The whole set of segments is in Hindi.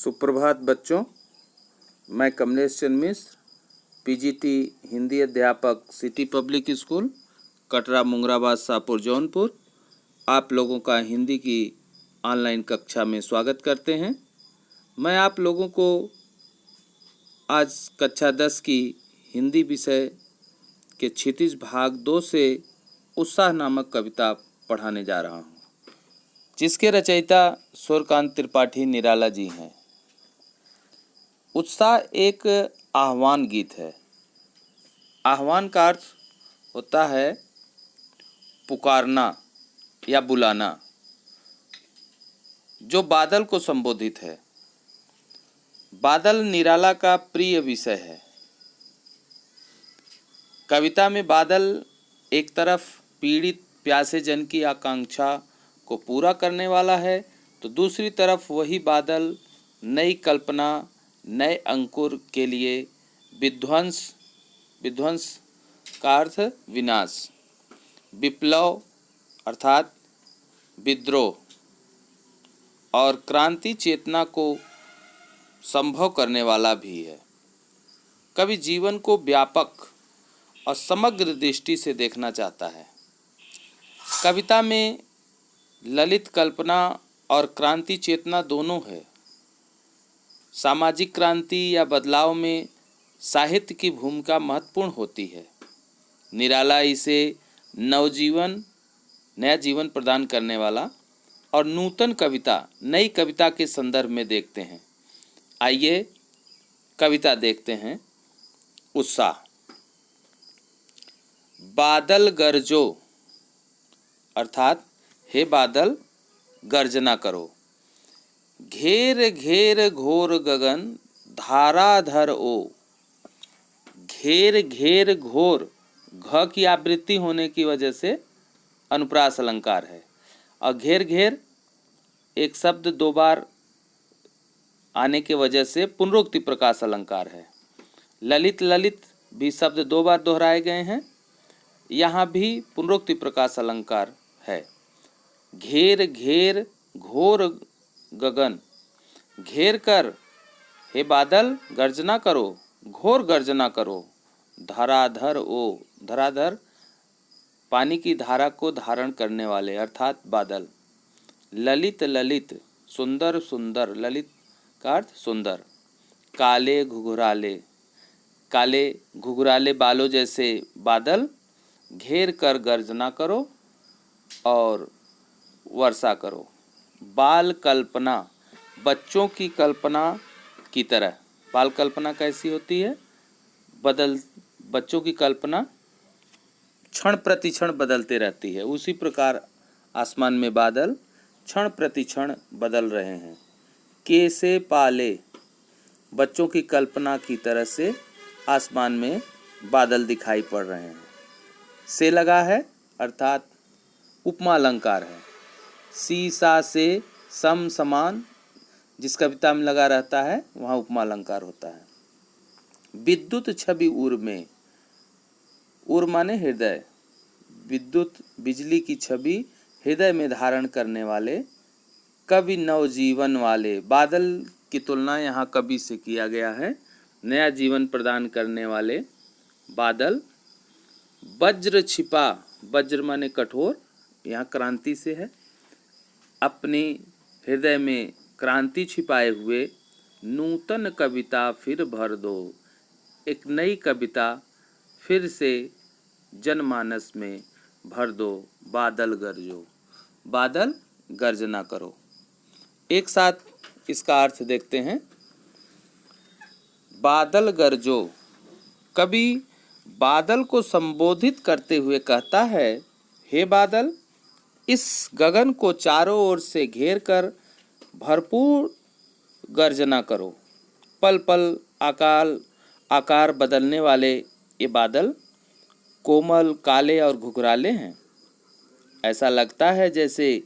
सुप्रभात बच्चों, मैं कमलेश चंद्र मिश्र, पीजीटी हिंदी अध्यापक, city public school, Katra, Mungrabad, Shahpur, Jaunpur, आप लोगों का हिंदी की ऑनलाइन कक्षा में स्वागत करते हैं। मैं आप लोगों को आज कक्षा 10 की हिंदी विषय के क्षितिज भाग 2 से उत्साह नामक कविता पढ़ाने जा रहा हूँ, जिसके रचयिता सूर्यकांत त्रिपाठी निराला जी हैं। उत्साह एक आह्वान गीत है। आह्वान का अर्थ होता है पुकारना या बुलाना, जो बादल को संबोधित है। बादल निराला का प्रिय विषय है। कविता में बादल एक तरफ पीड़ित प्यासे जन की आकांक्षा को पूरा करने वाला है, तो दूसरी तरफ वही बादल नई कल्पना, नए अंकुर के लिए विध्वंस का अर्थ विनाश, विप्लव अर्थात विद्रोह और क्रांति चेतना को संभव करने वाला भी है। कवि जीवन को व्यापक और समग्र दृष्टि से देखना चाहता है। कविता में ललित कल्पना और क्रांति चेतना दोनों है। सामाजिक क्रांति या बदलाव में साहित्य की भूमिका महत्वपूर्ण होती है। निराला इसे नया जीवन प्रदान करने वाला और नूतन कविता, नई कविता के संदर्भ में देखते हैं। आइए कविता देखते हैं। उत्साह। बादल गरजो अर्थात हे बादल गर्जना करो। घेर घेर घोर गगन धाराधर ओ। घेर घेर घोर, घ की आवृत्ति होने की वजह से अनुप्रास अलंकार है, और घेर घेर एक शब्द दो बार आने के वजह से पुनरुक्ति प्रकाश अलंकार है। ललित ललित भी शब्द दो बार दोहराए गए हैं, यहाँ भी पुनरुक्ति प्रकाश अलंकार है। घेर घेर घोर गगन, घेर कर हे बादल गर्जना करो, घोर गर्जना करो। धराधर ओ, धराधर पानी की धारा को धारण करने वाले अर्थात बादल। ललित ललित सुंदर सुंदर, ललित का अर्थ सुंदर। काले घुघराले, काले घुघराले बालों जैसे बादल घेर कर गर्जना करो और वर्षा करो। बाल कल्पना, बच्चों की कल्पना की तरह। बाल कल्पना कैसी होती है? बच्चों की कल्पना क्षण प्रति क्षण बदलते रहती है, उसी प्रकार आसमान में बादल क्षण प्रति क्षण बदल रहे हैं। कैसे पाले, बच्चों की कल्पना की तरह से आसमान में बादल दिखाई पड़ रहे हैं। से लगा है अर्थात उपमा अलंकार है। सीसा से सम समान जिस कविता में लगा रहता है वहाँ उपमा अलंकार होता है। विद्युत छवि उर में, उर माने हृदय, विद्युत बिजली की छवि हृदय में धारण करने वाले, कवि नवजीवन वाले। बादल की तुलना यहाँ कवि से किया गया है। नया जीवन प्रदान करने वाले बादल। वज्र छिपा, वज्र माने कठोर, यहाँ क्रांति से है। अपने हृदय में क्रांति छिपाए हुए नूतन कविता फिर भर दो। एक नई कविता फिर से जनमानस में भर दो। बादल गरजो, बादल गर्जना करो। एक साथ इसका अर्थ देखते हैं। बादल गरजो, कवि बादल को संबोधित करते हुए कहता है, हे बादल, इस गगन को चारों ओर से घेर कर भरपूर गर्जना करो। पल पल आकार बदलने वाले ये बादल कोमल, काले और घुघराले हैं। ऐसा लगता है जैसे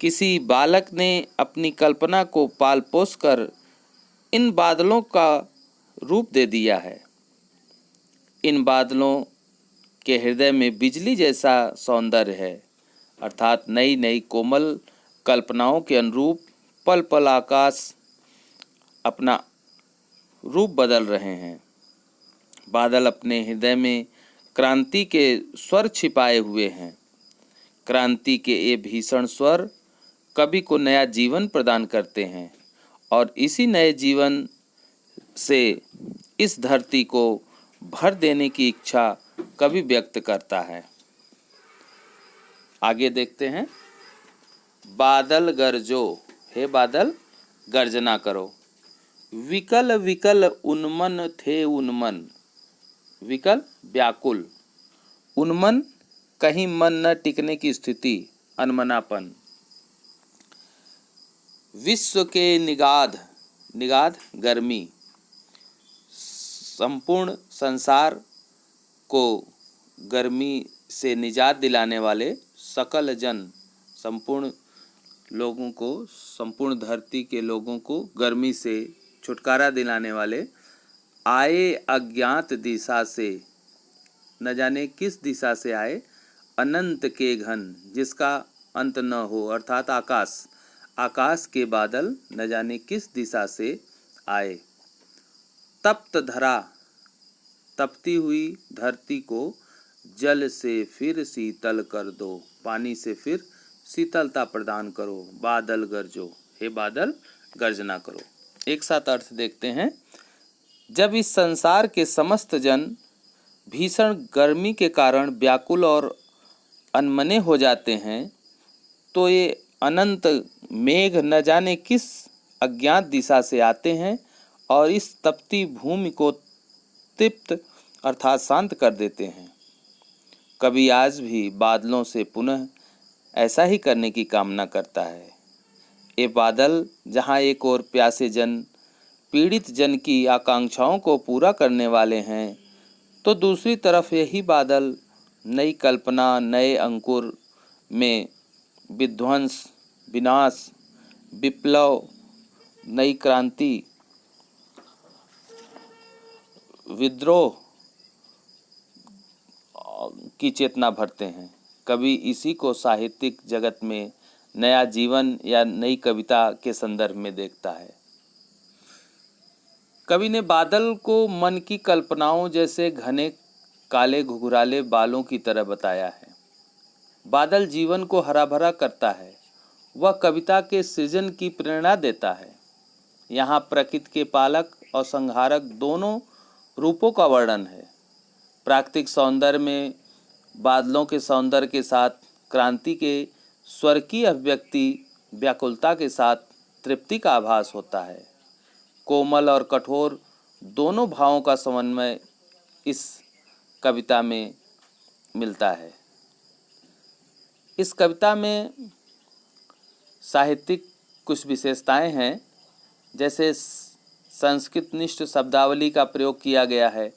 किसी बालक ने अपनी कल्पना को पाल पोस कर इन बादलों का रूप दे दिया है। इन बादलों के हृदय में बिजली जैसा सौंदर्य है, अर्थात नई नई कोमल कल्पनाओं के अनुरूप पल पल अपना रूप बदल रहे हैं। बादल अपने हृदय में क्रांति के स्वर छिपाए हुए हैं। क्रांति के ये भीषण स्वर कवि को नया जीवन प्रदान करते हैं और इसी नए जीवन से इस धरती को भर देने की इच्छा कवि व्यक्त करता है। आगे देखते हैं। बादल गरजो, हे बादल गर्जना करो। विकल विकल उन्मन थे उन्मन, विकल व्याकुल, उन्मन कहीं मन न टिकने की स्थिति, अनमनापन। विश्व के निगाध, निगाध गर्मी, संपूर्ण संसार को गर्मी से निजात दिलाने वाले सकल जन, संपूर्ण लोगों को, संपूर्ण धरती के लोगों को गर्मी से छुटकारा दिलाने वाले आए अज्ञात दिशा से, न जाने किस दिशा से आए, अनंत के घन जिसका अंत न हो, अर्थात आकाश, आकाश के बादल न जाने किस दिशा से आए। तप्त धरा, तपती हुई धरती को जल से फिर शीतल कर दो, पानी से फिर शीतलता प्रदान करो। बादल गरजो, हे बादल गर्जना करो। एक साथ अर्थ देखते हैं। जब इस संसार के समस्त जन भीषण गर्मी के कारण व्याकुल और अनमने हो जाते हैं, तो ये अनंत मेघ न जाने किस अज्ञात दिशा से आते हैं और इस तपती भूमि को तृप्त अर्थात शांत कर देते हैं। कवि आज भी बादलों से पुनः ऐसा ही करने की कामना करता है। ये बादल जहाँ एक ओर प्यासे जन, पीड़ित जन की आकांक्षाओं को पूरा करने वाले हैं, तो दूसरी तरफ यही बादल नई कल्पना, नए अंकुर में विध्वंस, विनाश, विप्लव, नई क्रांति, विद्रोह की चेतना भरते हैं। कवि इसी को साहित्यिक जगत में नया जीवन या नई कविता के संदर्भ में देखता है। कवि ने बादल को मन की कल्पनाओं जैसे घने काले घुघराले बालों की तरह बताया है। बादल जीवन को हरा भरा करता है, वह कविता के सृजन की प्रेरणा देता है। यहाँ प्रकृति के पालक और संहारक दोनों रूपों का वर्णन है। प्राकृतिक सौंदर्य में बादलों के सौंदर्य के साथ क्रांति के स्वर की अभिव्यक्ति, व्याकुलता के साथ तृप्ति का आभास होता है। कोमल और कठोर दोनों भावों का समन्वय इस कविता में मिलता है। इस कविता में साहित्यिक कुछ विशेषताएं हैं, जैसे संस्कृतनिष्ठ शब्दावली का प्रयोग किया गया है।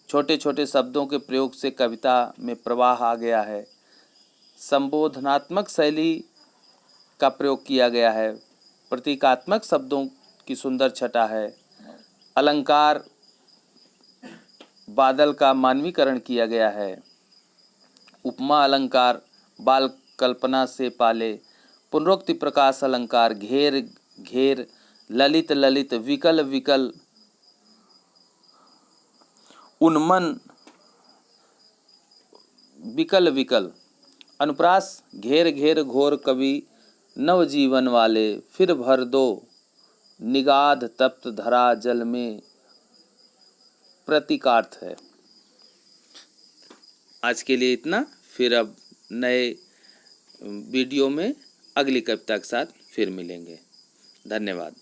छोटे छोटे शब्दों के प्रयोग से कविता में प्रवाह आ गया है। संबोधनात्मक शैली का प्रयोग किया गया है। प्रतीकात्मक शब्दों की सुंदर छटा है। अलंकार, बादल का मानवीकरण किया गया है। उपमा अलंकार, बाल कल्पना से पाले, पुनरोक्ति प्रकाश अलंकार, घेर घेर, ललित ललित, विकल विकल, उन्मन, विकल विकल, अनुप्रास, घेर घेर घोर कवि नवजीवन वाले, फिर भर दो निगाध तप्त धरा जल में, प्रतीकार्थ है। आज के लिए इतना। फिर अब नए वीडियो में अगली कविता के साथ फिर मिलेंगे। धन्यवाद।